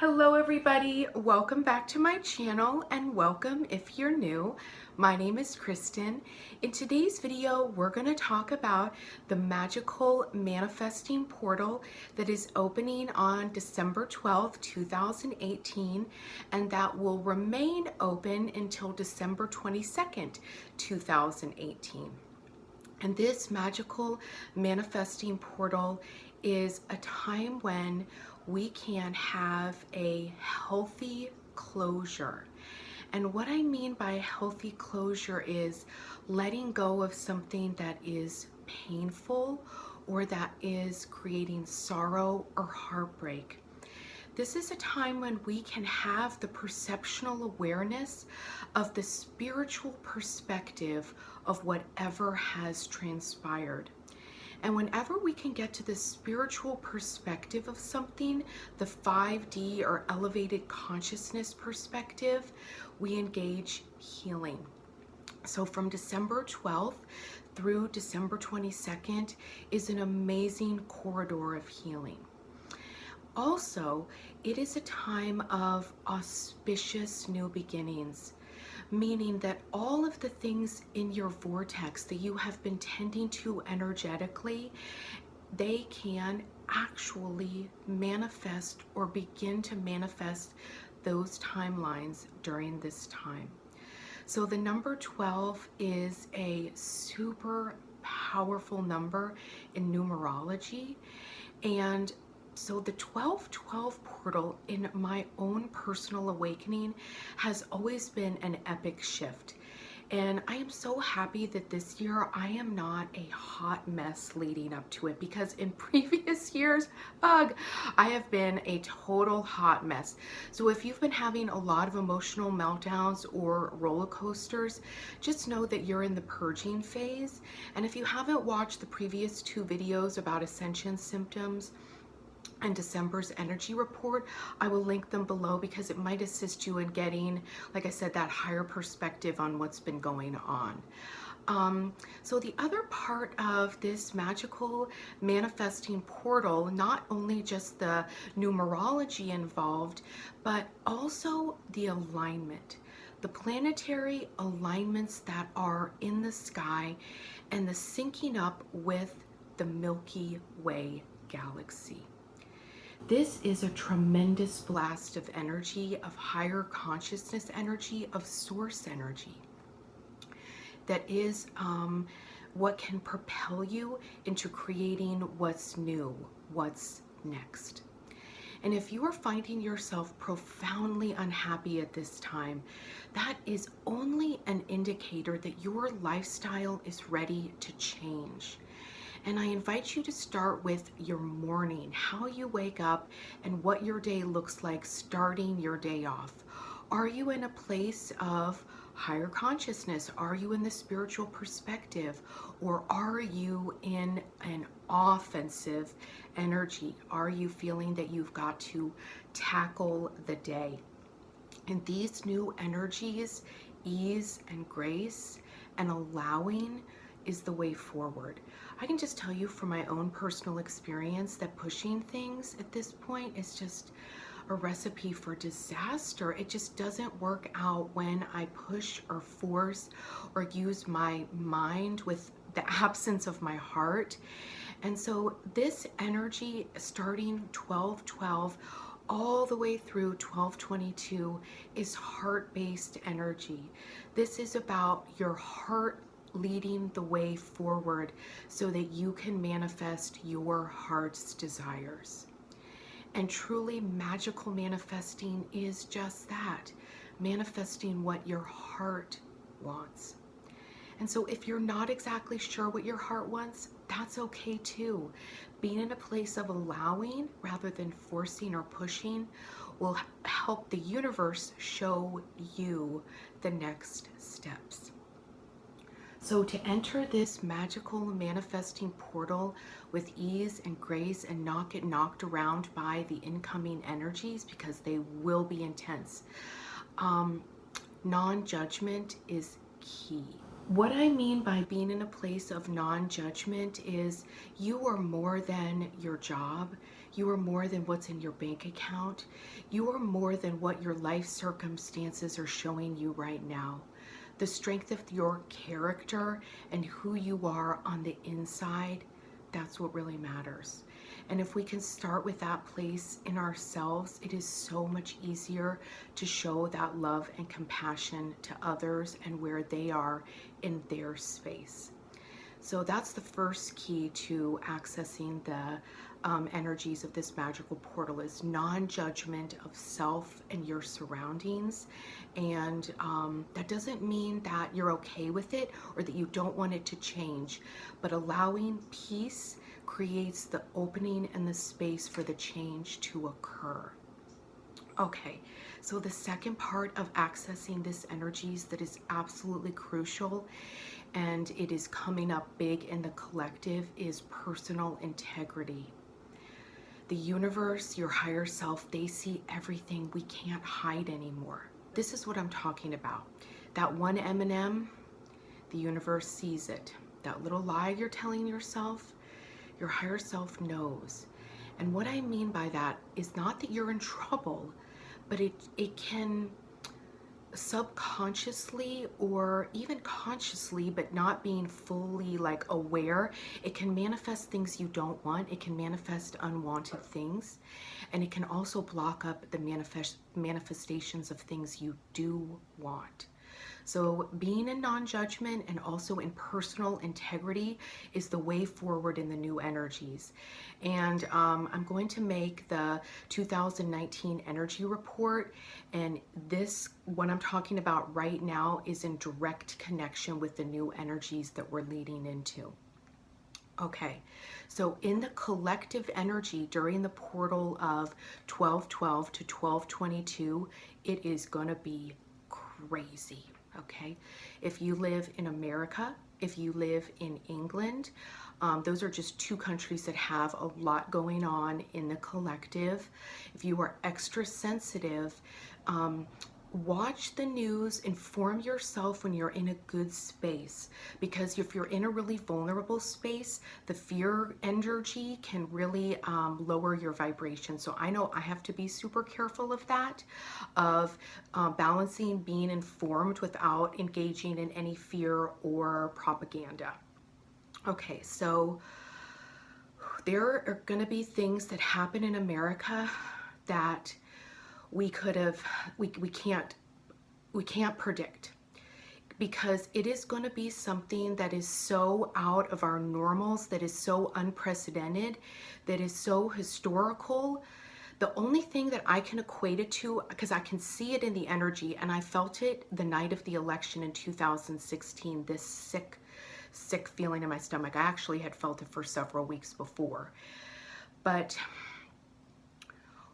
Hello everybody, welcome back to my channel and welcome if you're new. My name is Kristen. In today's video, we're going to talk about the magical manifesting portal that is opening on December 12th, 2018, and that will remain open until December 22nd, 2018. And this magical manifesting portal is a time when we can have a healthy closure. And what I mean by a healthy closure is letting go of something that is painful or that is creating sorrow or heartbreak. This is a time when we can have the perceptual awareness of the spiritual perspective of whatever has transpired. And whenever we can get to the spiritual perspective of something, the 5D or elevated consciousness perspective, we engage healing. So from December 12th through December 22nd is an amazing corridor of healing. Also, it is a time of auspicious new beginnings, meaning that all of the things in your vortex that you have been tending to energetically, they can actually manifest or begin to manifest those timelines during this time. So the number 12 is a super powerful number in numerology, and so the 1212 portal in my own personal awakening has always been an epic shift. And I am so happy that this year I am not a hot mess leading up to it, because in previous years, I have been a total hot mess. So if you've been having a lot of emotional meltdowns or roller coasters, just know that you're in the purging phase. And if you haven't watched the previous two videos about ascension symptoms and December's energy report, I will link them below because it might assist you in getting, like I said, that higher perspective on what's been going on. So the other part of this magical manifesting portal, not only just the numerology involved, but also the alignment, the planetary alignments that are in the sky and the syncing up with the Milky Way galaxy. This is a tremendous blast of energy, of higher consciousness energy, of source energy. That is what can propel you into creating what's new, what's next. And if you are finding yourself profoundly unhappy at this time, that is only an indicator that your lifestyle is ready to change. And I invite you to start with your morning, how you wake up and what your day looks like starting your day off. Are you in a place of higher consciousness? Are you in the spiritual perspective? Or are you in an offensive energy? Are you feeling that you've got to tackle the day? And these new energies, ease and grace and allowing, is the way forward. I can just tell you from my own personal experience that pushing things at this point is just a recipe for disaster. It just doesn't work out when I push or force or use my mind with the absence of my heart. And so this energy starting 12/12 all the way through 12/22 is heart-based energy. This is about your heart leading the way forward so that you can manifest your heart's desires. And truly magical manifesting is just that, manifesting what your heart wants. And so if you're not exactly sure what your heart wants, that's okay too. Being in a place of allowing rather than forcing or pushing will help the universe show you the next steps. So to enter this magical manifesting portal with ease and grace and not get knocked around by the incoming energies, because they will be intense, non-judgment is key. What I mean by being in a place of non-judgment is you are more than your job. You are more than what's in your bank account. You are more than what your life circumstances are showing you right now. The strength of your character and who you are on the inside, that's what really matters. And if we can start with that place in ourselves, it is so much easier to show that love and compassion to others and where they are in their space. So that's the first key to accessing the energies of this magical portal, is non-judgment of self and your surroundings. And that doesn't mean that you're okay with it or that you don't want it to change, but allowing peace creates the opening and the space for the change to occur. Okay, so the second part of accessing this energies that is absolutely crucial, and it is coming up big in the collective, is personal integrity. The universe, your higher self, they see everything. We can't hide anymore. This is what I'm talking about. That one M&M, the universe sees it. That little lie you're telling yourself, your higher self knows. And what I mean by that is not that you're in trouble, but it can subconsciously or even consciously, but not being fully like aware, it can manifest things you don't want. It can manifest unwanted things, and it can also block up the manifestations of things you do want. So being in non-judgment and also in personal integrity is the way forward in the new energies. And I'm going to make the 2019 energy report, and this, what I'm talking about right now, is in direct connection with the new energies that we're leading into. Okay, so in the collective energy during the portal of 12/12 to 12/22, it is going to be crazy. Okay, if you live in America, if you live in England, those are just two countries that have a lot going on in the collective. If you are extra sensitive, watch the news, inform yourself when you're in a good space, because if you're in a really vulnerable space, the fear energy can really lower your vibration. So I know I have to be super careful of that, of balancing being informed without engaging in any fear or propaganda. Okay, so there are going to be things that happen in America that we can't predict, because it is going to be something that is so out of our normals, that is so unprecedented, that is so historical. The only thing that I can equate it to, because I can see it in the energy, and I felt it the night of the election in 2016, this sick feeling in my stomach. I actually had felt it for several weeks before. But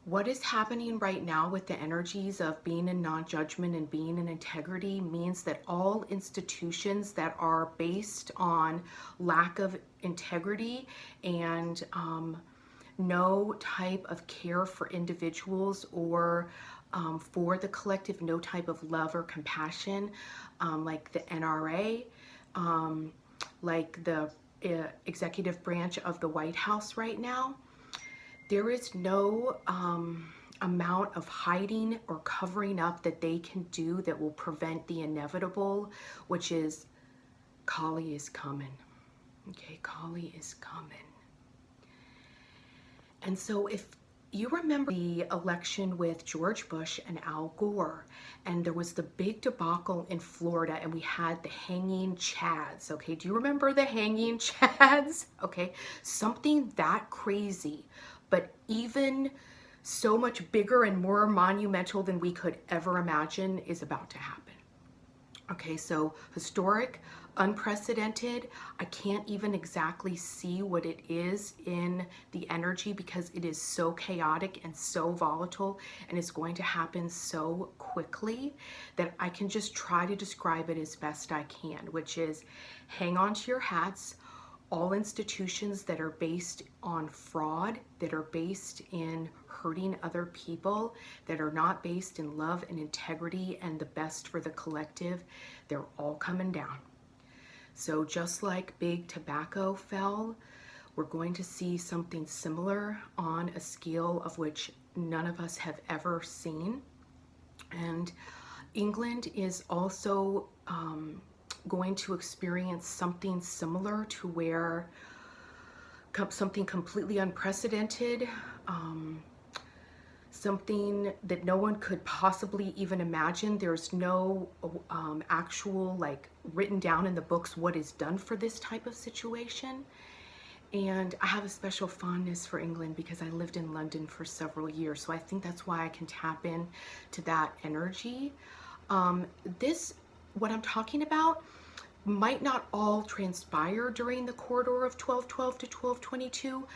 what is happening right now with the energies of being in non-judgment and being in integrity means that all institutions that are based on lack of integrity and no type of care for individuals or for the collective, no type of love or compassion, like the NRA, like the executive branch of the White House right now, there is no amount of hiding or covering up that they can do that will prevent the inevitable, which is Kali is coming. Okay, Kali is coming. And so if you remember the election with George Bush and Al Gore, and there was the big debacle in Florida, and we had the hanging chads. Okay, do you remember the hanging chads? Okay, something that crazy, but even so much bigger and more monumental than we could ever imagine is about to happen. Okay, so historic, unprecedented. I can't even exactly see what it is in the energy, because it is so chaotic and so volatile, and it's going to happen so quickly that I can just try to describe it as best I can, which is hang on to your hats. All institutions that are based on fraud, that are based in hurting other people, that are not based in love and integrity and the best for the collective, they're all coming down. So just like big tobacco fell, We're going to see something similar on a scale of which none of us have ever seen. And England is also going to experience something similar, to where something completely unprecedented, something that no one could possibly even imagine. There's no actual, like, written down in the books what is done for this type of situation. And I have a special fondness for England because I lived in London for several years. So I think that's why I can tap in to that energy. What I'm talking about might not all transpire during the corridor of 1212 to 1222,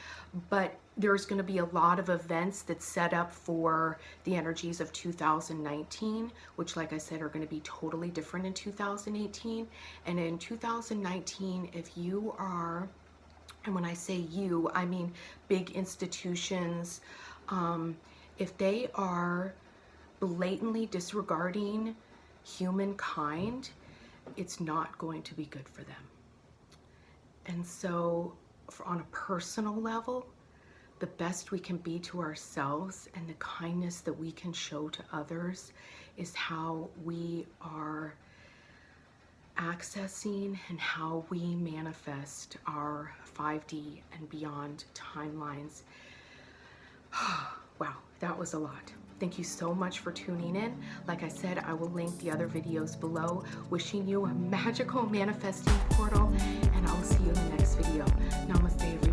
but there's going to be a lot of events that set up for the energies of 2019, which, like I said, are going to be totally different in 2018. And in 2019, if you are, and when I say you, I mean big institutions, if they are blatantly disregarding humankind, it's not going to be good for them. And so, on a personal level, the best we can be to ourselves and the kindness that we can show to others is how we are accessing and how we manifest our 5D and beyond timelines. Wow, that was a lot. Thank you so much for tuning in. Like I said, I will link the other videos below. Wishing you a magical manifesting portal, and I'll see you in the next video. Namaste, everyone.